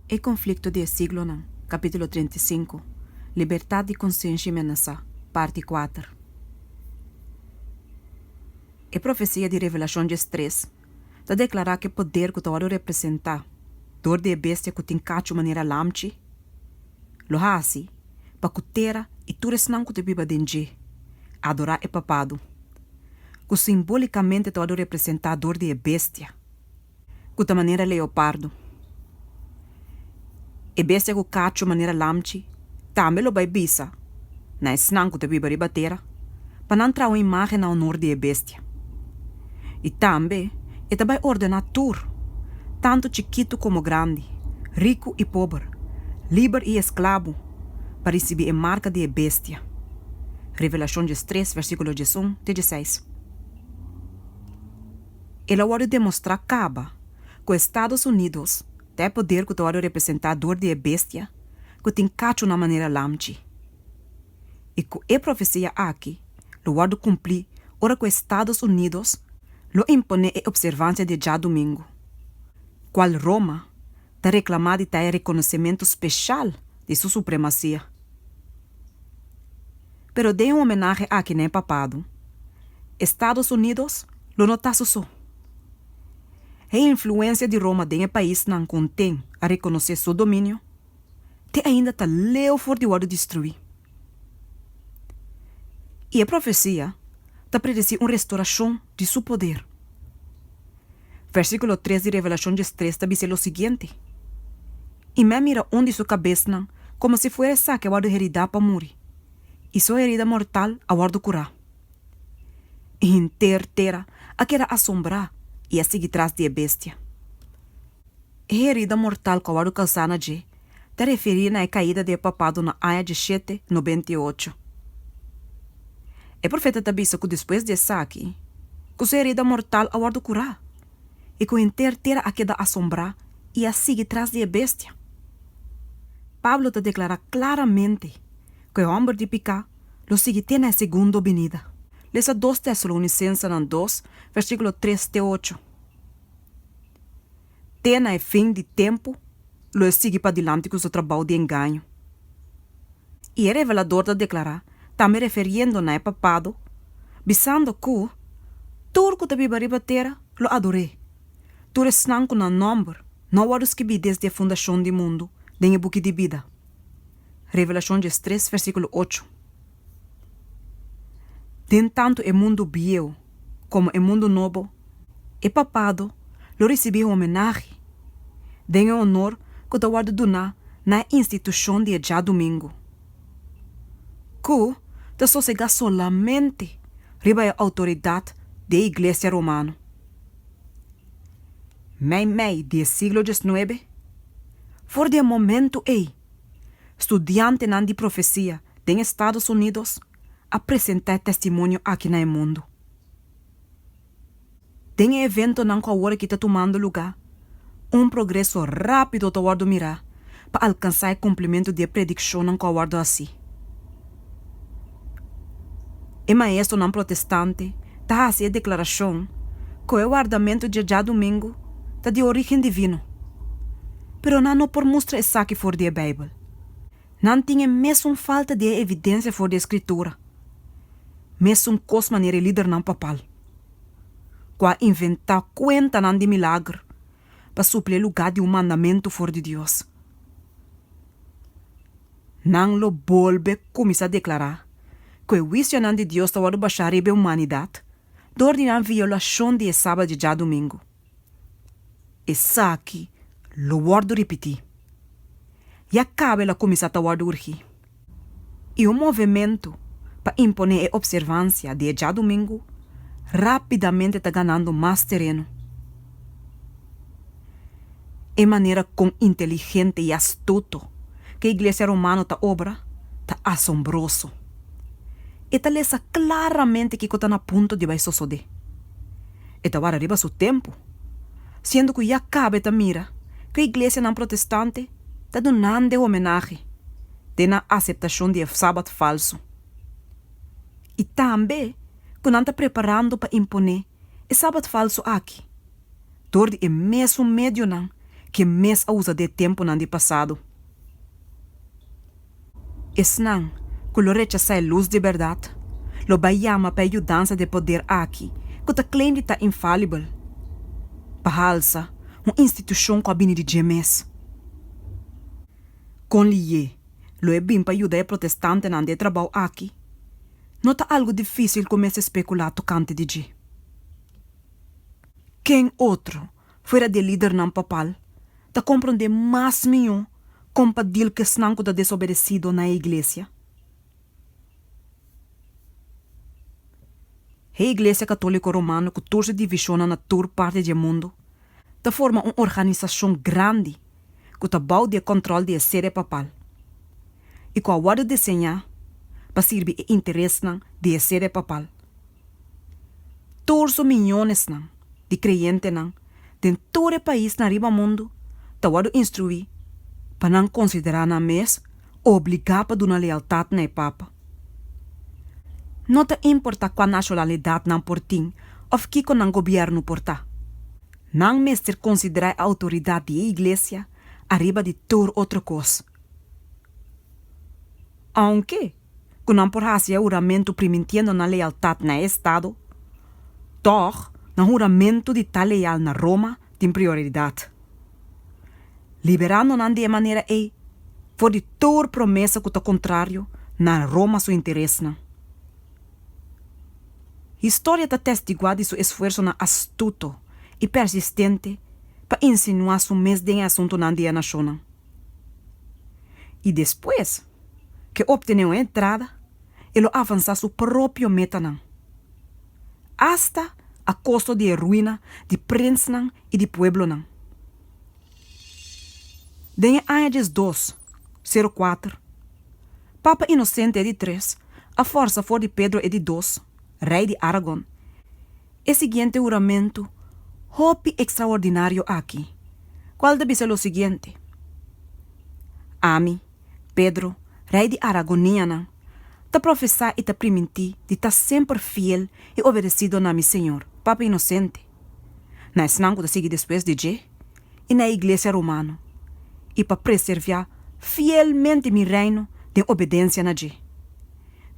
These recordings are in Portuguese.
E conflito de siglo não, capítulo 35, Liberdade de consciência ameaçada, parte 4. E profecia de revelação de 3, da declarar que poder que o representar, dor de bestia que tem cacho maneira lamchi, lo hasi, pa kutera e tures não que te biba denje, adorar e papado, que simbolicamente o representar dor de bestia, que ta maneira leopardo. E bestia que cacho maneira lamchi, também lo vai bisa, na esnan que te biba ribatera, pa não trazer uma imagem na honor de bestia. E também, e também ordenar tudo, tanto chiquito como grande, rico e pobre, livre e escravo, para receber a marca de bestia. Revelação 3, versículo 1 e 16. Ela pode demonstrar que os Estados Unidos tem poder que pode representar a dor de bestia, que tem cacho na maneira lamchi. E que a profecia aqui, lo pode cumprir, ora que os Estados Unidos lo impone a observância de já domingo, qual Roma está reclamando e tem reconhecimento especial de sua supremacia. Pero de homenagem aqui nem papado, Estados Unidos lo notasse só. A influência de Roma em país não contém a reconhecer seu domínio, te ainda está leu for de ordem destruir. E a profecia está predizir uma restauração de seu poder. Versículo 3 de Revelação 3 está dizendo o seguinte: E me mira onde sua cabeça, como se fosse saque a guarda herida para morrer, e sua herida mortal a guarda curar. E inteira a querer assombrar e a seguir atrás de bestia. A herida mortal que a guarda calçana de está referindo à caída de papado na Aya 17:98. O profeta está dizendo que depois de saque, que sua herida mortal a guarda curar, e que inteira a queda assombrar e a seguir atrás de bestia. Pablo te declara claramente que o homem de picá lo sigue tendo a segunda venida. Lesa 2 Tessalonicenses 2, versículo 3 e 8. Tena é fim de tempo, lo sigue para diante com o seu trabalho de engano. E o revelador te declara, também referindo na papado, bisando que tudo que te viva ribatera, lo adorei. Tu resnanco na nombre, não waros que bi desde a fundação do mundo, denha buque de vida. Revelação 3, versículo 8. Den tanto o mundo viejo, como o mundo novo, e papado, lo recebeu homenagem, denha honor que te guarda donar na instituição de já domingo. Que te sossega solamente riba a autoridade da Igreja Romana. Mei de siglo XIX, for de momento estudante nan de profecia em Estados Unidos, apresentar testemunho aqui no mundo. Tem evento nan agora que está tomando lugar, progresso rápido toward mirar, para alcançar o cumprimento de predição nan agora assim. E maestro nan protestante, tá assim a declaração, que o guardamento de já domingo está de origem divino. Pero não por mostrar essa que for de Bíblia. Não tinha mesmo falta de evidência for de escritura. Mesmo cos maneira líder não papal. Qua inventar conta não de milagre para suplir lugar de mandamento for de Deus. Não lo volve começar a declarar que o vício não de Deus está a baixar a humanidade, dor de não violação de sábado de já domingo. Essa aqui, lo guardo repetir. E acaba ela começar a guardar urgir. E o movimento para imponer a observância de já domingo rapidamente está ganhando mais terreno. E maneira com inteligente e astuto que a Igreja Romana está obra, está assombroso. E está lesa claramente que está na ponto de vai suceder. E está agora arriba seu tempo. Sendo que já cabe ta mira que a igreja não protestante está donando homenagem na aceitação de sábado falso. E também que não está preparando para imponer o sábado falso aqui. Dor de mesmo meio não que mes usa de tempo nan di passado. Esnan, que lo rechaça a luz de verdade, lo vai chama para ajudança de poder aqui, que ta claim de ta infalível. Pahalsa, instituição com a bini de gemes. Com liye, lo é bem para ajudar a protestante nan de trabalho aqui. Não tá algo difícil começar a especular tocante de G. Quem outro, fora de líder nan papal, ta compreende mais melhor compadil que snanco da desobedecido na igreja. A igreja católica romana, que todos se divisiona na toda parte do mundo, ta forma uma organização grande que ta bau de controle de sede papal. E com a guarda desenhar, para servir o interesse de sede papal. Todos os milhões de creyentes de todo o país na riba mundo, ta guarda instruir para não considerar na mes obrigar para dar lealdade na papa. Não te importa qual nacionalidade não portim ou que com o governo porta. Não mestre considerar a autoridade da igreja arriba de toda outra coisa. Aunque, que não por hacer juramento prometiendo na lealdade na Estado, doch, no juramento de tal leal na Roma tem prioridade. Liberando-nos de maneira for de toda promessa que está contrário na Roma seu interesse. A história está testiguada de seu esforço astuto e persistente para insinuar seu mesmo em assunto na nação. E depois que obteve a entrada, ele avança sua própria meta, hasta a custo de ruína de príncipe e de pueblo. Em anos 204, Papa Inocente é de 3, a força for de Pedro é de 2, rei de Aragão. O seguinte juramento, hopi extraordinário aqui. Qual deve ser o seguinte? Ami, Pedro, rei de Aragoniana, ta professar e ta prometi de ta sempre fiel e obedecido na mi Senhor, Papa Inocente. Na esnango da seguir depois de G, e na igreja romana, e para preservar fielmente mi reino de obediência na G,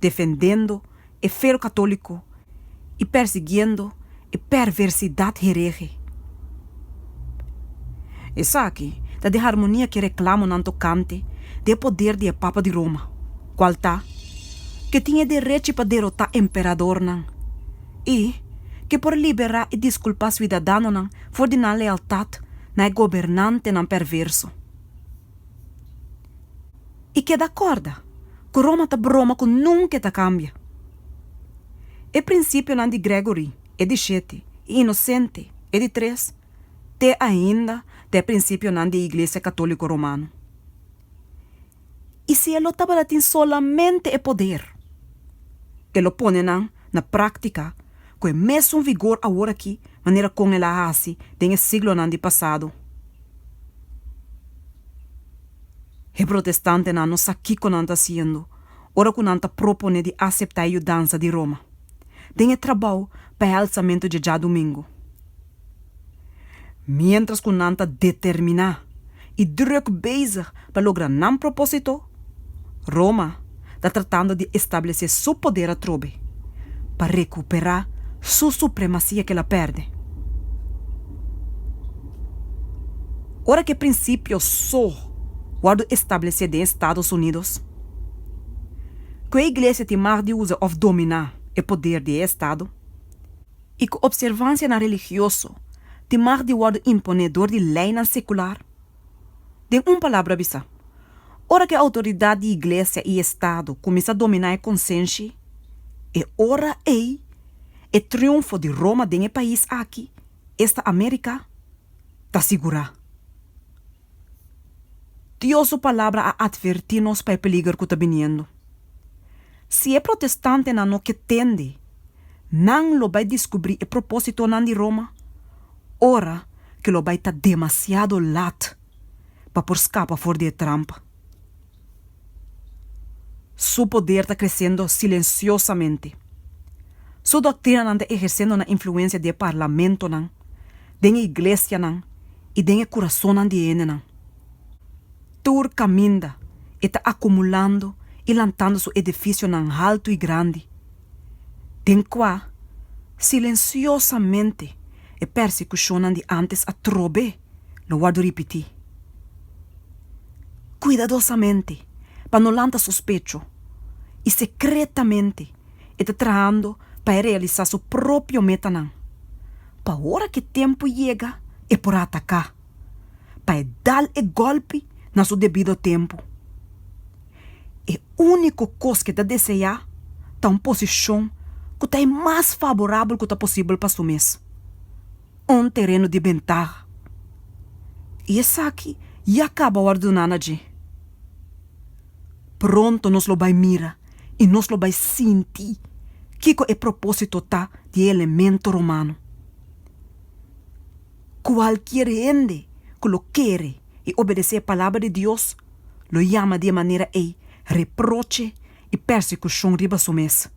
defendendo o fé católico e perseguindo a perversidade herege. Isso aqui tá de harmonia que reclamo não tocante de poder de Papa de Roma, qual tá que tinha direito para derrotar imperador e que por liberar e desculpar cidadano for de não lealdade na governante perverso. E que da corda, que Roma tá broma que nunca tá cambia. E princípio de Gregory é de 7 e Inocente é de 3, te ainda de princípio de Igreja Católica Romana. E se ele estava tem solamente o poder, ele põe na prática com o mesmo vigor agora aqui, maneira como ele faz no século de passado. O protestante não sabe o que não está fazendo, ora que não está propondo de aceitar a ajudança de Roma. Tem trabalho para o alçamento de já domingo. Mientras que não está determinado e druk bezig para lograr um propósito, Roma está tratando de estabelecer seu poder a trobe para recuperar sua supremacia que ela perde. Ora que princípio só guardo estabelecer de Estados Unidos, que a igreja tem mais de uso of dominar o poder do Estado e que a observância na religioso tem mais de guardo imponedor de lei na secular. De uma palavra bisa, ora que a autoridade de igreja e Estado começa a dominar a consciência, e ora o triunfo de Roma no país aqui, esta América, está segura. Deus sua palavra a advertir-nos para o peligro que está vindo. Se é protestante não que tende, não lo vai descobrir o propósito de Roma, ora que lo vai estar demasiado lat para por escapar fora de trampa. Su poder está crescendo silenciosamente. Sua doutrina está exercendo na influência do parlamento, da igreja e den o coração de ene. Tur caminda e está acumulando e lantando seu edifício nan alto e grande. Den qua, silenciosamente, e persecução de antes a trobe, lo guardo repetir. Cuidadosamente, para não lançar sospecho, e secretamente, está trabalhando para realizar seu próprio meta. Para a hora que o tempo chega, é por atacar, para dar o golpe na seu devido tempo. É a única coisa que está desejar está uma posição que está mais favorável que está possível para assumir. Terreno de ventaja. E essa aqui já acaba ordenando de. Pronto nos lo vai mirar e nos lo vai sentir que é propósito tá de elemento romano. Qualquer gente que lo quer e obedecer a palavra de Deus, lo chama de maneira reproche e persecução riba sumes.